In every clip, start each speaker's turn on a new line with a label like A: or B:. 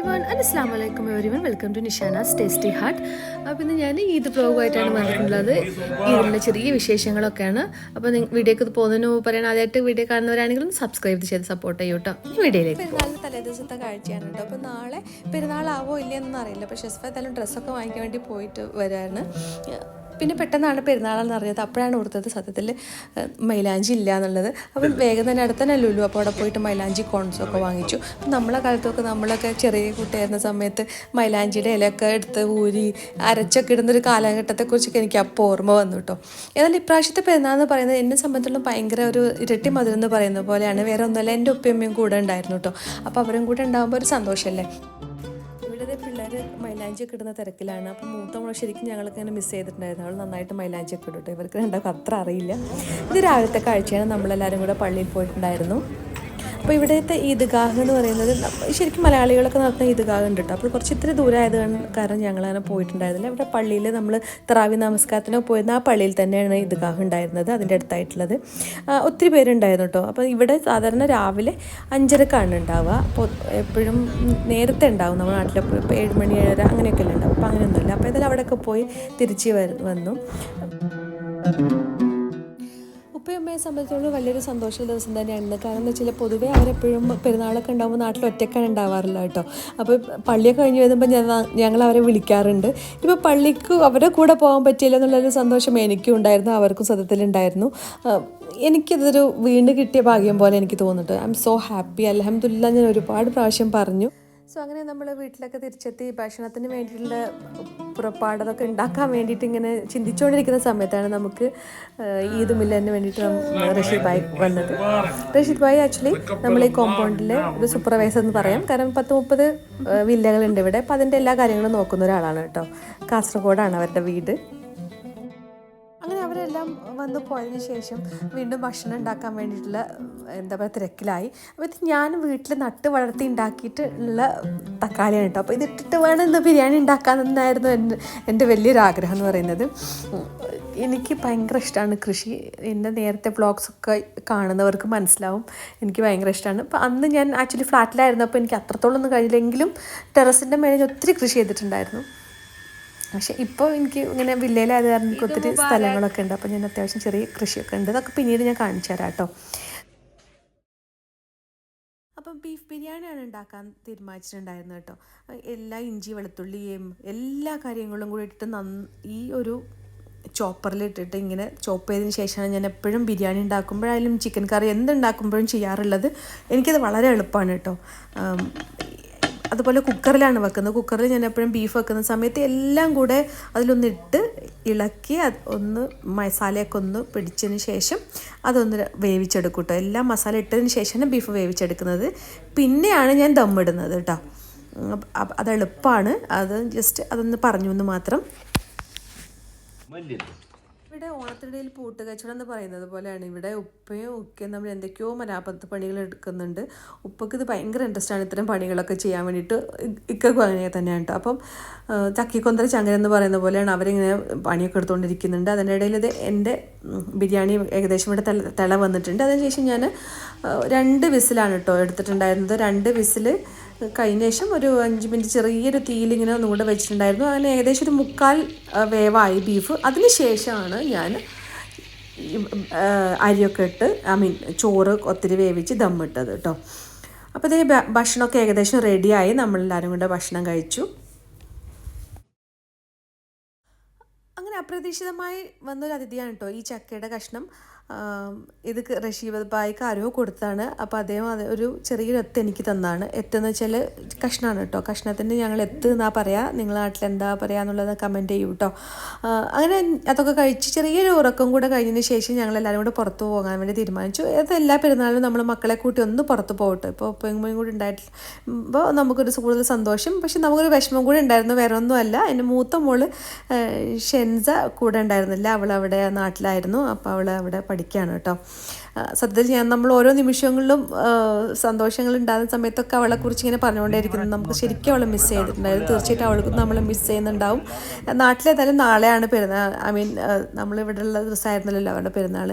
A: Everyone and അസ്സലാമു അലൈക്കും everyone welcome to Nishana's tasty heart. അപ്പോൾ ഇന്ന് ഞാൻ ഈദ് വ്ലോഗുമായിട്ടാണ് വന്നിട്ടുള്ളത്. ഈദിൻ്റെ ചെറിയ വിശേഷങ്ങളൊക്കെയാണ്. അപ്പോൾ വീഡിയോക്ക് പോകുന്നതിന് മുമ്പ് പറയാൻ ആദ്യമായിട്ട് വീഡിയോ കാണുന്നവരാണെങ്കിലും സബ്സ്ക്രൈബ് ചെയ്ത് സപ്പോർട്ട് ചെയ്യൂ കേട്ടോ. ഈ വീഡിയോയിലേക്ക്
B: പെരുന്നാളിന് തലേ ദിവസത്തെ കാഴ്ചയാണ് കേട്ടോ. അപ്പോൾ നാളെ പെരുന്നാളാവോ ഇല്ലയെന്നൊന്നും അറിയില്ല. അപ്പോൾ ഷെസ്ഫ എന്തായാലും ഡ്രസ്സൊക്കെ വാങ്ങിക്കാൻ വേണ്ടി പോയിട്ട് വരാണ്. പിന്നെ പെട്ടെന്നാണ് പെരുന്നാളെന്ന് അറിഞ്ഞത്. അപ്പോഴാണ് ഓർത്തത് സത്യത്തിൽ മൈലാഞ്ചി ഇല്ല എന്നുള്ളത്. അപ്പം വേഗം തന്നെ അടുത്തന്നെ ലുലു, അപ്പോൾ അവിടെ പോയിട്ട് മൈലാഞ്ചി കോൺസൊക്കെ വാങ്ങിച്ചു. അപ്പം നമ്മളെ കാലത്തൊക്കെ നമ്മളൊക്കെ ചെറിയ കുട്ടിയായിരുന്ന സമയത്ത് മൈലാഞ്ചിയുടെ ഇലയൊക്കെ എടുത്ത് ഊരി അരച്ചൊക്കെ ഇടുന്നൊരു കാലഘട്ടത്തെക്കുറിച്ചൊക്കെ എനിക്ക് അപ്പോൾ ഓർമ്മ വന്നു കേട്ടോ. എന്നാൽ ഇപ്രാവശ്യത്തെ പെരുന്നാളെന്ന് പറയുന്നത് എന്നെ സംബന്ധിച്ചിടത്തോളം ഭയങ്കര ഒരു ഇരട്ടി മധുരം എന്ന് പറയുന്ന പോലെയാണ്. വേറെ ഒന്നുമല്ല, എൻ്റെ ഉപ്പയമ്മയും കൂടെ ഉണ്ടായിരുന്നു കേട്ടോ. അപ്പോൾ അവരും കൂടെ ഉണ്ടാകുമ്പോൾ ഒരു സന്തോഷമല്ലേ. പിള്ളേർ മൈലാഞ്ചിയൊക്കെ ഇടുന്ന തിരക്കിലാണ്. അപ്പം മൂത്ത മോളെ ശരിക്കും ഞങ്ങൾക്ക് ഇങ്ങനെ മിസ് ചെയ്തിട്ടുണ്ടായിരുന്നു. അവൾ നന്നായിട്ട് മൈലാഞ്ചിയൊക്കെ ഇടും കേട്ടോ. ഇവർക്ക് രണ്ടാൾക്കും അത്ര അറിയില്ല. ഇത് രാവിലത്തെ കാഴ്ചയാണ്. നമ്മളെല്ലാവരും കൂടെ പള്ളിയിൽ പോയിട്ടുണ്ടായിരുന്നു. അപ്പോൾ ഇവിടുത്തെ ഈദ്ഗാഹ് എന്ന് പറയുന്നത് ശരിക്കും മലയാളികളൊക്കെ നടത്തുന്ന ഈദ്ഗാഹ് ഉണ്ട് കേട്ടോ. അപ്പോൾ കുറച്ച് ഇത്തിരി ദൂരമായത് കാരണം ഞങ്ങളങ്ങനെ പോയിട്ടുണ്ടായിരുന്നില്ല. ഇവിടെ പള്ളിയിൽ നമ്മൾ തറാവി നമസ്കാരത്തിനോ പോയിരുന്ന ആ പള്ളിയിൽ തന്നെയാണ് ഈദ്ഗാഹ് ഉണ്ടായിരുന്നത്, അതിൻ്റെ അടുത്തായിട്ടുള്ളത്. ഒത്തിരി പേരുണ്ടായിരുന്നു കേട്ടോ. അപ്പോൾ ഇവിടെ സാധാരണ രാവിലെ 5:30 ഉണ്ടാവുക. അപ്പോൾ എപ്പോഴും നേരത്തെ ഉണ്ടാവും. നമ്മുടെ നാട്ടിലെപ്പോഴും ഇപ്പോൾ 7 മണി 7:30 അങ്ങനെയൊക്കെ ഉണ്ടാവും. അപ്പോൾ അങ്ങനെയൊന്നുമില്ല. അപ്പോൾ ഏതായാലും അവിടെയൊക്കെ പോയി തിരിച്ച് വന്നു. ഉപ്പയമ്മയെ സംബന്ധിച്ചോളം വലിയൊരു സന്തോഷ ദിവസം തന്നെയാണ്. കാരണം എന്ന് വെച്ചാൽ പൊതുവേ അവരെപ്പോഴും പെരുന്നാളൊക്കെ ഉണ്ടാകുമ്പോൾ നാട്ടിൽ ഒറ്റയ്ക്കാണ് ഉണ്ടാവാറില്ല കേട്ടോ. അപ്പോൾ പള്ളിയൊക്കെ കഴിഞ്ഞ് വരുമ്പോൾ ഞങ്ങൾ അവരെ വിളിക്കാറുണ്ട്. ഇപ്പോൾ പള്ളിക്ക് അവരെ കൂടെ പോകാൻ പറ്റിയില്ല എന്നുള്ളൊരു സന്തോഷം എനിക്കും ഉണ്ടായിരുന്നു, അവർക്കും സത്യത്തിലുണ്ടായിരുന്നു. എനിക്കിതൊരു വീണ്ടും കിട്ടിയ ഭാഗ്യം പോലെ എനിക്ക് തോന്നിട്ട് ഐ എം സോ ഹാപ്പി. അൽഹംദുലില്ലാഹ് ഞാൻ ഒരുപാട് പ്രാവശ്യം പറഞ്ഞു. സോ അങ്ങനെ നമ്മൾ വീട്ടിലൊക്കെ തിരിച്ചെത്തി ഭക്ഷണത്തിന് വേണ്ടിയിട്ടുള്ള പുറപ്പാടതൊക്കെ ഉണ്ടാക്കാൻ വേണ്ടിയിട്ട് ഇങ്ങനെ ചിന്തിച്ചുകൊണ്ടിരിക്കുന്ന സമയത്താണ് നമുക്ക് ഈദ് മില്ലറിന് വേണ്ടിയിട്ട് റഷീദ് ഭായ് വന്നത്. റഷീദ് ഭായ് ആക്ച്വലി നമ്മൾ ഈ കോമ്പൗണ്ടിലെ ഒരു സൂപ്പർവൈസർ എന്ന് പറയാം. കാരണം 10-30 വില്ലകളുണ്ട് ഇവിടെ. അപ്പോൾ അതിൻ്റെ എല്ലാ കാര്യങ്ങളും നോക്കുന്ന ഒരാളാണ് കേട്ടോ. കാസർഗോഡാണ് അവരുടെ വീട്. അങ്ങനെ അവരെല്ലാം വന്ന് പോയതിന് ശേഷം വീണ്ടും ഭക്ഷണം ഉണ്ടാക്കാൻ വേണ്ടിയിട്ടുള്ള എന്താ പറയുക തിരക്കിലായി. അപ്പോൾ ഇത് ഞാൻ വീട്ടിൽ നട്ട് വളർത്തി ഉണ്ടാക്കിയിട്ടുള്ള തക്കാളിയാണ് കേട്ടോ. അപ്പോൾ ഇതിട്ടിട്ട് വേണം ഇന്ന് ബിരിയാണി ഉണ്ടാക്കാമെന്നായിരുന്നു എൻ്റെ വലിയൊരു ആഗ്രഹം എന്ന് പറയുന്നത്. എനിക്ക് ഭയങ്കര ഇഷ്ടമാണ് കൃഷി. എൻ്റെ നേരത്തെ വ്ളോഗ്സൊക്കെ കാണുന്നവർക്ക് മനസ്സിലാവും എനിക്ക് ഭയങ്കര ഇഷ്ടമാണ്. അപ്പോൾ അന്ന് ഞാൻ ആക്ച്വലി ഫ്ലാറ്റിലായിരുന്നു. അപ്പോൾ എനിക്ക് അത്രത്തോളം ഒന്നും കഴിഞ്ഞില്ലെങ്കിലും ടെറസിൻ്റെ മേലെ ഒത്തിരി കൃഷി ചെയ്തിട്ടുണ്ടായിരുന്നു. പക്ഷേ ഇപ്പോൾ എനിക്ക് ഇങ്ങനെ വില്ലയിലായത് കാരണം എനിക്ക് ഒത്തിരി സ്ഥലങ്ങളൊക്കെ ഉണ്ട്. അപ്പോൾ ഞാൻ അത്യാവശ്യം ചെറിയ കൃഷിയൊക്കെ ഉണ്ട്. അതൊക്കെ പിന്നീട് ഞാൻ കാണിച്ചു തരാം കേട്ടോ. അപ്പം ബീഫ് ബിരിയാണിയാണ് ഉണ്ടാക്കാൻ തീരുമാനിച്ചിട്ടുണ്ടായിരുന്നത് കേട്ടോ. എല്ലാ ഇഞ്ചി വെളുത്തുള്ളിയും എല്ലാ കാര്യങ്ങളും കൂടി ഇട്ടിട്ട് ഈ ഒരു ചോപ്പറിലിട്ടിട്ട് ഇങ്ങനെ ചോപ്പ് ചെയ്തതിന് ശേഷമാണ് ഞാൻ എപ്പോഴും ബിരിയാണി ഉണ്ടാക്കുമ്പോഴായാലും ചിക്കൻ കറി എന്തുണ്ടാക്കുമ്പോഴും ചെയ്യാറുള്ളത്. എനിക്കത് വളരെ എളുപ്പമാണ് കേട്ടോ. അതുപോലെ കുക്കറിലാണ് വെക്കുന്നത്. കുക്കറിൽ ഞാൻ എപ്പോഴും ബീഫ് വെക്കുന്ന സമയത്ത് എല്ലാം കൂടെ അതിലൊന്നിട്ട് ഇളക്കി ഒന്ന് മസാലയൊക്കെ ഒന്ന് പിടിച്ചതിന് ശേഷം അതൊന്ന് വേവിച്ചെടുക്കും കേട്ടോ. എല്ലാം മസാല ഇട്ടതിന് ശേഷമാണ് ബീഫ് വേവിച്ചെടുക്കുന്നത്. പിന്നെയാണ് ഞാൻ ദമ്മിടുന്നത് കേട്ടോ. അത് എളുപ്പമാണ്. അത് ജസ്റ്റ് അതൊന്ന് പറഞ്ഞു എന്ന് മാത്രം. ഇവിടെ ഓണത്തിനിടയിൽ പൂട്ട് കച്ചവടം എന്ന് പറയുന്നത് പോലെയാണ്. ഇവിടെ ഉപ്പയും ഉക്കയും നമ്മൾ എന്തൊക്കെയോ മരാപ്പത്ത് പണികൾ എടുക്കുന്നുണ്ട്. ഉപ്പക്ക് ഇത് ഭയങ്കര ഇൻട്രസ്റ്റാണ് ഇത്തരം പണികളൊക്കെ ചെയ്യാൻ വേണ്ടിയിട്ട്. ഇക്കും അങ്ങനെ തന്നെയാണ് കേട്ടോ. അപ്പം ചക്കിക്കൊന്തര ചങ്ങര എന്ന് പറയുന്ന പോലെയാണ് അവരിങ്ങനെ പണിയൊക്കെ എടുത്തുകൊണ്ടിരിക്കുന്നുണ്ട്. അതിൻ്റെ ഇടയിൽ ഇത് എൻ്റെ ബിരിയാണി ഏകദേശം ഇവിടെ തിള വന്നിട്ടുണ്ട്. അതിനുശേഷം ഞാൻ 2 വിസിലാണ് കേട്ടോ എടുത്തിട്ടുണ്ടായിരുന്നത്. 2 വിസിൽ കഴിഞ്ഞ ശേഷം ഒരു 5 മിനിറ്റ് ചെറിയൊരു തീയിലിങ്ങനെ ഒന്നുകൂടെ വെച്ചിട്ടുണ്ടായിരുന്നു. അങ്ങനെ ഏകദേശം ഒരു 1/4 വേവായി ബീഫ്. അതിന് ശേഷമാണ് ഞാൻ അരിയൊക്കെ ഇട്ട് ചോറ് ഒത്തിരി വേവിച്ച് ദമ്മിട്ടത് കേട്ടോ. അപ്പോൾ ഇതേ ഭക്ഷണമൊക്കെ ഏകദേശം റെഡിയായി. നമ്മളെല്ലാവരും കൂടെ ഭക്ഷണം കഴിച്ചു. അങ്ങനെ അപ്രതീക്ഷിതമായി വന്നൊരു അതിഥിയാണ് കേട്ടോ ഈ ചക്കയുടെ കഷ്ണം. ഇത് റഷീദ് ഭായിക്ക് ആരോ കൊടുത്താണ്. അപ്പോൾ അദ്ദേഹം ഒരു ചെറിയൊരു എത്ത് എനിക്ക് തന്നാണ്. എത്തെന്ന് വെച്ചാൽ കഷ്ണമാണ് കേട്ടോ. കഷ്ണത്തിന് ഞങ്ങൾ എത്ത് എന്നാ പറയുക. നിങ്ങളുടെ നാട്ടിൽ എന്താ പറയുക എന്നുള്ളത് കമൻറ്റ് ചെയ്യൂ കേട്ടോ. അങ്ങനെ അതൊക്കെ കഴിച്ച് ചെറിയൊരു ഉറക്കം കൂടെ കഴിഞ്ഞതിന് ശേഷം ഞങ്ങളെല്ലാവരും കൂടെ പുറത്ത് പോകാൻ വേണ്ടി തീരുമാനിച്ചു. എല്ലാ പെരുന്നാളിലും നമ്മൾ മക്കളെ കൂട്ടി ഒന്ന് പുറത്ത് പോകട്ടെ. ഇപ്പോൾ ഉപ്പയും കൂടി ഉണ്ടായിട്ടുമ്പോൾ നമുക്കൊരു കൂടുതൽ സന്തോഷം. പക്ഷെ നമുക്കൊരു വിഷമം കൂടി ഉണ്ടായിരുന്നു. വേറെ ഒന്നുമല്ല, എൻ്റെ മൂത്ത മോള് ഷെൻസ കൂടെ ഉണ്ടായിരുന്നില്ല. അവളവിടെ നാട്ടിലായിരുന്നു. അപ്പോൾ അവൾ അവിടെ പഠിക്കുകയാണ് കേട്ടോ. സത്യത്തിൽ നമ്മൾ ഓരോ നിമിഷങ്ങളിലും സന്തോഷങ്ങൾ ഉണ്ടാകുന്ന സമയത്തൊക്കെ അവളെക്കുറിച്ച് ഇങ്ങനെ പറഞ്ഞുകൊണ്ടേയിരിക്കുന്നു. നമുക്ക് ശരിക്കും അവളെ മിസ് ചെയ്തിട്ടുണ്ടായിരുന്നു. തീർച്ചയായിട്ടും അവൾക്കും നമ്മളെ മിസ് ചെയ്യുന്നുണ്ടാവും. നാട്ടിലേതായാലും നാളെയാണ് പെരുന്നാൾ. നമ്മളിവിടെ ഉള്ള ദിവസമായിരുന്നല്ലോ അവരുടെ പെരുന്നാൾ.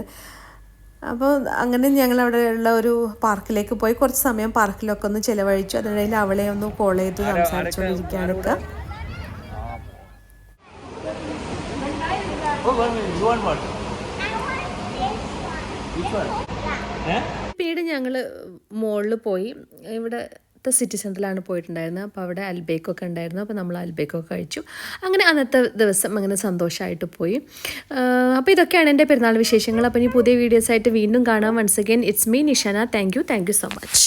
B: അപ്പോൾ അങ്ങനെ ഞങ്ങൾ അവിടെ ഉള്ള ഒരു പാർക്കിലേക്ക് പോയി കുറച്ച് സമയം പാർക്കിലൊക്കെ ഒന്ന് ചിലവഴിച്ചു. അതിനിടയിൽ അവളെ ഒന്ന് കോൾ ചെയ്ത് സംസാരിച്ചുകൊണ്ടിരിക്കുകയാണ് ഒക്കെ.
A: പിന്നീട് ഞങ്ങൾ മോളിൽ പോയി. ഇവിടുത്തെ സിറ്റി സെൻറ്ററിലാണ് പോയിട്ടുണ്ടായിരുന്നത്. അപ്പോൾ അവിടെ അൽബേക്കൊക്കെ ഉണ്ടായിരുന്നു. അപ്പോൾ നമ്മൾ അൽബേക്കൊക്കെ കഴിച്ചു. അങ്ങനെ അന്നത്തെ ദിവസം അങ്ങനെ സന്തോഷമായിട്ട് പോയി. അപ്പോൾ ഇതൊക്കെയാണ് എൻ്റെ പെരുന്നാൾ വിശേഷങ്ങൾ. അപ്പോൾ ഇനി പുതിയ വീഡിയോസായിട്ട് വീണ്ടും കാണാം. Once again it's me Nishana. Thank you so much.